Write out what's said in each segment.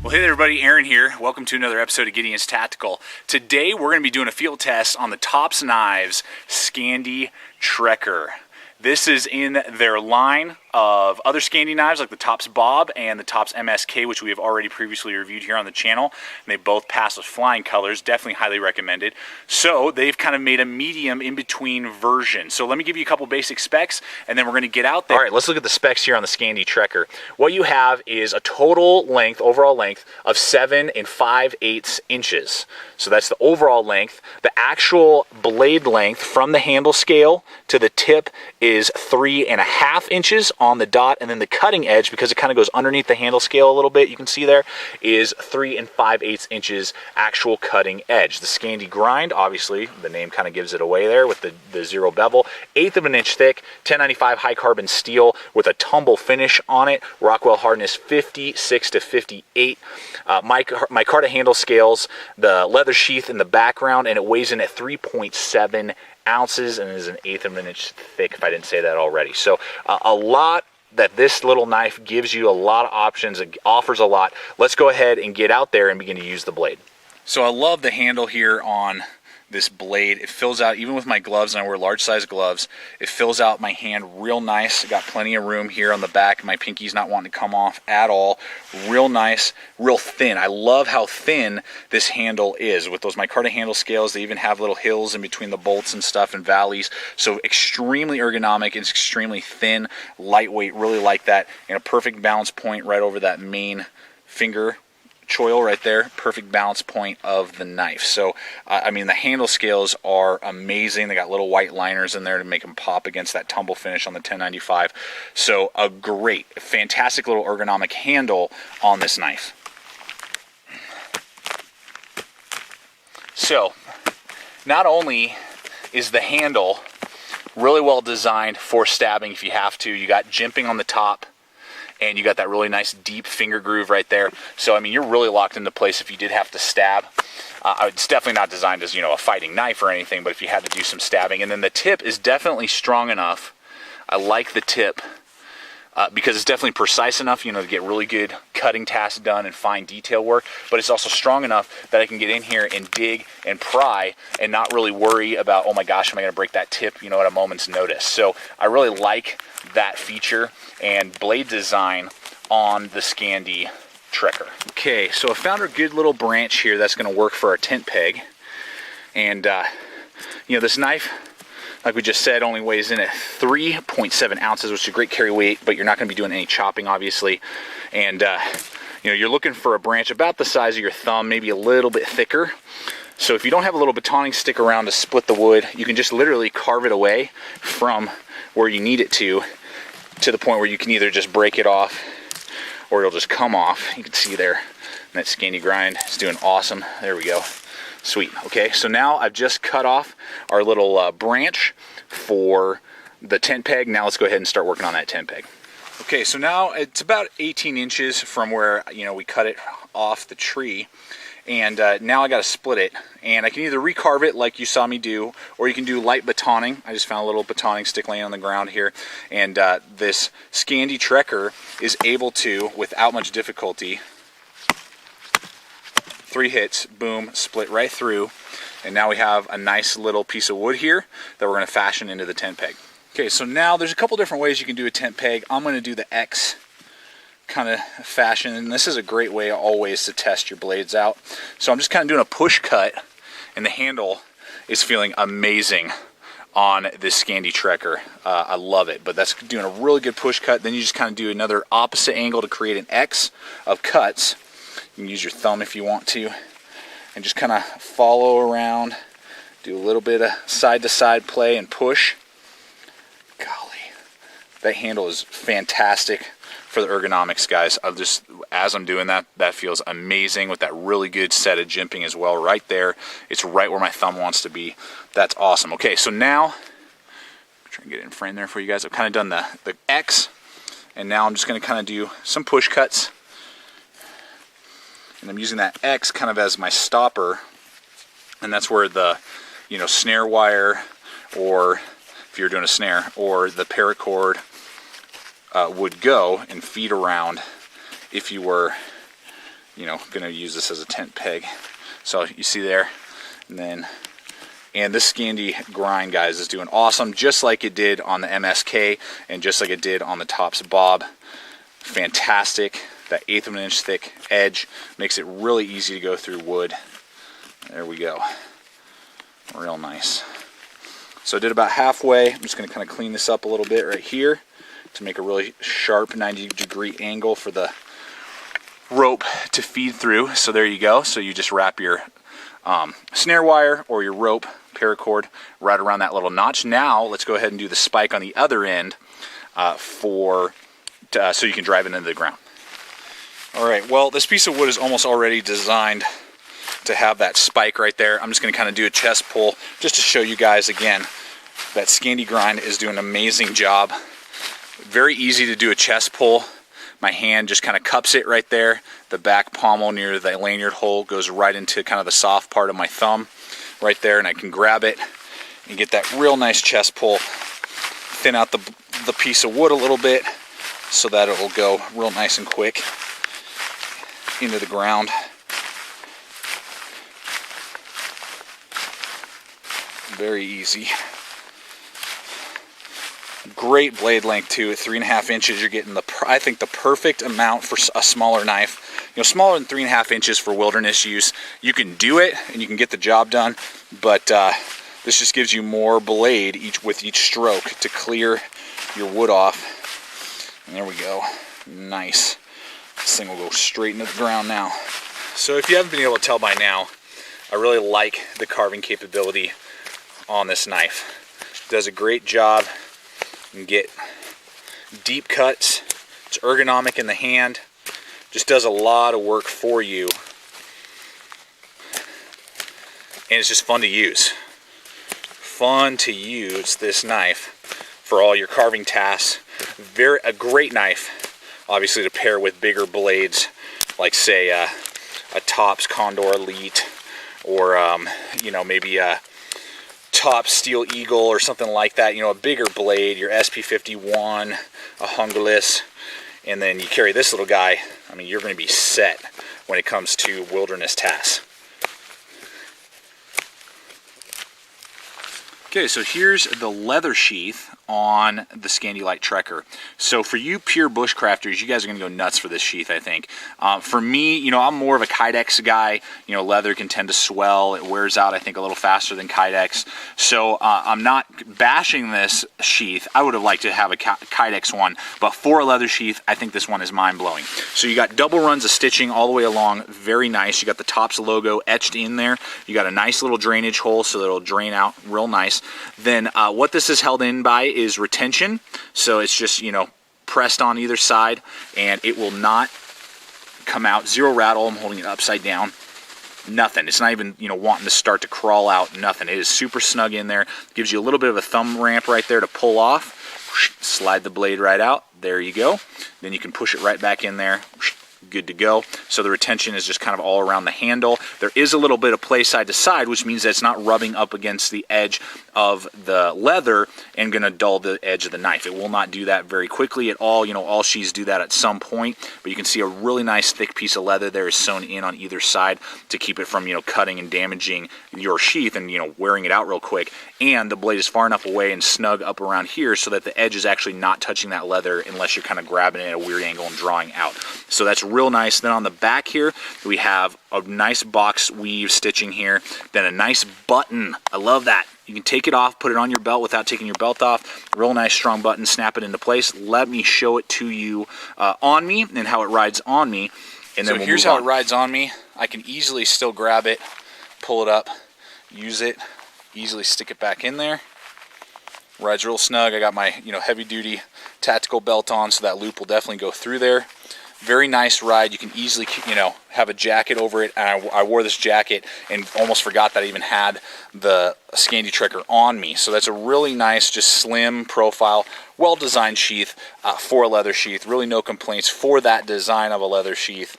Well, hey there everybody, Aaron here. Welcome to another episode of Gideon's Tactical. Today we're going to be doing a field test on the Tops Knives Scandi Trekker. This is in their line of other Scandi knives like the Tops Bob and the Tops MSK, which we have already previously reviewed here on the channel. And they both pass with flying colors, definitely highly recommended. So they've kind of made a medium in between version. So let me give you a couple basic specs and then we're going to get out there. All right, let's look at the specs here on the Scandi Trekker. What you have is a total length, overall length of 7 5/8 inches. So that's the overall length. The actual blade length from the handle scale to the tip is 3 1/2 inches on the dot, and then the cutting edge, because it kind of goes underneath the handle scale a little bit, you can see there, is 3 5/8 inches actual cutting edge. The Scandi grind, obviously, the name kind of gives it away there with the zero bevel, 1/8 of an inch thick, 1095 high carbon steel with a tumble finish on it, Rockwell hardness 56 to 58. Micarta handle scales, the leather sheath in the background, and it weighs in at 3.7 ounces and is 1/8 of an inch thick, if I didn't say that already. So a lot that this little knife gives you, a lot of options, it offers a lot. Let's go ahead and get out there and begin to use the blade. So I love the handle here on this blade. It fills out, even with my gloves, and I wear large size gloves, it fills out my hand real nice. Got plenty of room here on the back. My pinky's not wanting to come off at all. Real nice, real thin. I love how thin this handle is. With those micarta handle scales, they even have little hills in between the bolts and stuff and valleys. So extremely ergonomic. It's extremely thin, lightweight, really like that. And a perfect balance point right over that main finger choil right there, perfect balance point of the knife. So I mean, the handle scales are amazing. They got little white liners in there to make them pop against that tumble finish on the 1095. So a great, fantastic little ergonomic handle on this knife. So not only is the handle really well designed for stabbing if you have to, you got jimping on the top, and you got that really nice deep finger groove right there. So, I mean, you're really locked into place if you did have to stab. It's definitely not designed as, you know, a fighting knife or anything, but if you had to do some stabbing. And then the tip is definitely strong enough. I like the tip because it's definitely precise enough, you know, to get really good cutting tasks done and fine detail work. But it's also strong enough that I can get in here and dig and pry and not really worry about, oh my gosh, am I going to break that tip, you know, at a moment's notice. So I really like that feature and blade design on the Scandi Trekker. Okay, so I found a good little branch here that's going to work for our tent peg. And, you know, this knife, like we just said, only weighs in at 3.7 ounces, which is a great carry weight, but you're not going to be doing any chopping, obviously. And, you know, you're looking for a branch about the size of your thumb, maybe a little bit thicker. So if you don't have a little batoning stick around to split the wood, you can just literally carve it away from where you need it to the point where you can either just break it off or it'll just come off. You can see there, that Scandi grind is doing awesome. There we go. Sweet. Okay, so now I've just cut off our little branch for the tent peg. Now let's go ahead and start working on that tent peg. Okay, so now it's about 18 inches from where, you know, we cut it off the tree. And now I got to split it, and I can either recarve it like you saw me do, or you can do light batoning. I just found a little batoning stick laying on the ground here, and this Scandi Trekker is able to, without much difficulty, 3 hits, boom, split right through, and now we have a nice little piece of wood here that we're going to fashion into the tent peg. Okay, so now there's a couple different ways you can do a tent peg. I'm going to do the X kind of fashion, and this is a great way always to test your blades out. So I'm just kind of doing a push cut, and the handle is feeling amazing on this Scandi Trekker. I love it, but that's doing a really good push cut. Then you just kind of do another opposite angle to create an X of cuts. You can use your thumb if you want to, and just kind of follow around, do a little bit of side to side play and push. Golly, that handle is fantastic for the ergonomics, guys. As I'm doing that, that feels amazing with that really good set of jimping as well right there. It's right where my thumb wants to be. That's awesome. Okay, so now, I'm trying to get it in frame there for you guys. I've kind of done the X, and now I'm just going to kind of do some push cuts. And I'm using that X kind of as my stopper, and that's where the, you know, snare wire, or if you're doing a snare, or the paracord would go and feed around if you were you know, going to use this as a tent peg. So you see there, and this Scandi grind, guys, is doing awesome, just like it did on the MSK and just like it did on the Tops Bob. Fantastic. That 1/8 of an inch thick edge makes it really easy to go through wood. There we go. Real nice. So I did about halfway. I'm just going to kind of clean this up a little bit right here to make a really sharp 90-degree angle for the rope to feed through. So there you go. So you just wrap your snare wire or your rope paracord right around that little notch. Now let's go ahead and do the spike on the other end so you can drive it into the ground. Alright, well, this piece of wood is almost already designed to have that spike right there. I'm just going to kind of do a chest pull just to show you guys again that Scandi grind is doing an amazing job. Very easy to do a chest pull. My hand just kind of cups it right there. The back pommel near the lanyard hole goes right into kind of the soft part of my thumb right there, and I can grab it and get that real nice chest pull. Thin out the piece of wood a little bit so that it will go real nice and quick into the ground. Very easy. Great blade length too. At 3.5 inches, you're getting I think the perfect amount for a smaller knife. You know, smaller than 3.5 inches for wilderness use. You can do it and you can get the job done, but this just gives you more blade with each stroke to clear your wood off. And there we go. Nice. This thing will go straight into the ground now. So if you haven't been able to tell by now, I really like the carving capability on this knife. It does a great job. You can get deep cuts. It's ergonomic in the hand. Just does a lot of work for you. And it's just fun to use. Fun to use this knife for all your carving tasks. A great knife, obviously, to pair with bigger blades, like say a Tops Condor Elite, or you know, maybe a Tops Steel Eagle or something like that. You know, a bigger blade, your SP51, a Hungerless, and then you carry this little guy. I mean, you're going to be set when it comes to wilderness tasks. Okay, so here's the leather sheath on the Scandi Light Trekker. So for you pure bushcrafters, you guys are going to go nuts for this sheath, I think. For me, you know, I'm more of a Kydex guy. You know, leather can tend to swell. It wears out, I think, a little faster than Kydex. So I'm not bashing this sheath. I would have liked to have a Kydex one, but for a leather sheath, I think this one is mind-blowing. So you got double runs of stitching all the way along. Very nice. You got the Tops logo etched in there. You got a nice little drainage hole so that it'll drain out real nice. Then what this is held in by is retention, so it's just, you know, pressed on either side and it will not come out. Zero rattle. I'm holding it upside down. Nothing. It's not even, you know, wanting to start to crawl out. Nothing. It is super snug in there. Gives you a little bit of a thumb ramp right there to pull off. Slide the blade right out. There you go. Then you can push it right back in there. Good to go. So the retention is just kind of all around the handle. There is a little bit of play side to side, which means that it's not rubbing up against the edge of the leather and going to dull the edge of the knife. It will not do that very quickly at all. You know, all sheaths do that at some point, but you can see a really nice thick piece of leather there is sewn in on either side to keep it from, you know, cutting and damaging your sheath and, you know, wearing it out real quick. And the blade is far enough away and snug up around here so that the edge is actually not touching that leather unless you're kind of grabbing it at a weird angle and drawing out. So that's real nice. Then on the back here, we have a nice box weave stitching here, then a nice button. I love that. You can take it off, put it on your belt without taking your belt off. Real nice strong button, snap it into place. Let me show it to you on me and how it rides on me. And then here's how it rides on me. I can easily still grab it, pull it up, use it, easily stick it back in there. Rides real snug. I got my, you know, heavy duty tactical belt on, so that loop will definitely go through there. Very nice ride. You can easily, you know, have a jacket over it. And I wore this jacket and almost forgot that I even had the Scandi Trekker on me. So that's a really nice, just slim profile, well-designed sheath for a leather sheath. Really no complaints for that design of a leather sheath.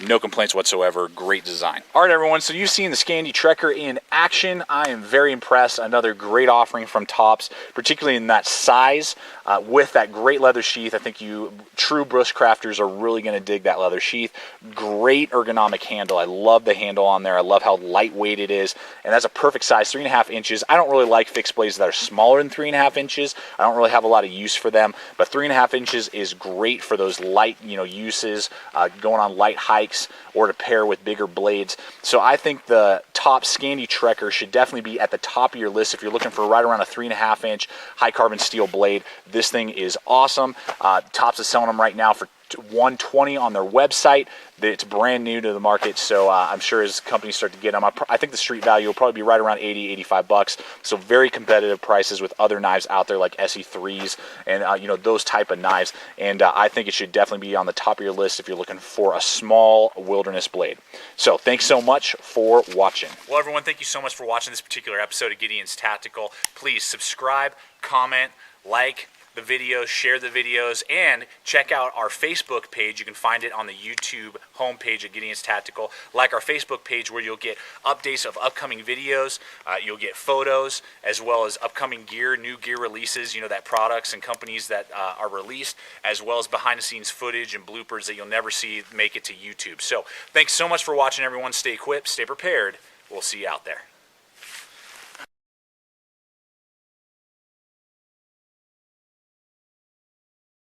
no complaints whatsoever. Great design. All right, everyone, so you've seen the Scandi Trekker in action. I am very impressed. Another great offering from Tops, particularly in that size with that great leather sheath. I think you true bushcrafters are really going to dig that leather sheath. Great ergonomic handle. I love the handle on there. I love how lightweight it is, and that's a perfect size, 3.5 inches. I don't really like fixed blades that are smaller than 3.5 inches. I don't really have a lot of use for them, but 3.5 inches is great for those light, uses, going on light hikes or to pair with bigger blades. So I think the Tops Scandi Trekker should definitely be at the top of your list if you're looking for right around a 3.5 inch high carbon steel blade. This thing is awesome. Tops is selling them right now for $120 on their website. It's brand new to the market, so I'm sure as companies start to get them, I think the street value will probably be right around 80, 85 bucks. So very competitive prices with other knives out there like SE3s and those type of knives. And I think it should definitely be on the top of your list if you're looking for a small wilderness blade. So thanks so much for watching. Well, everyone, thank you so much for watching this particular episode of Gideon's Tactical. Please subscribe, comment, like the videos, share the videos, and check out our Facebook page. You can find it on the YouTube homepage at Gideon's Tactical. Like our Facebook page where you'll get updates of upcoming videos, you'll get photos, as well as upcoming gear, new gear releases, that products and companies that are released, as well as behind the scenes footage and bloopers that you'll never see make it to YouTube. So thanks so much for watching, everyone. Stay equipped, stay prepared. We'll see you out there.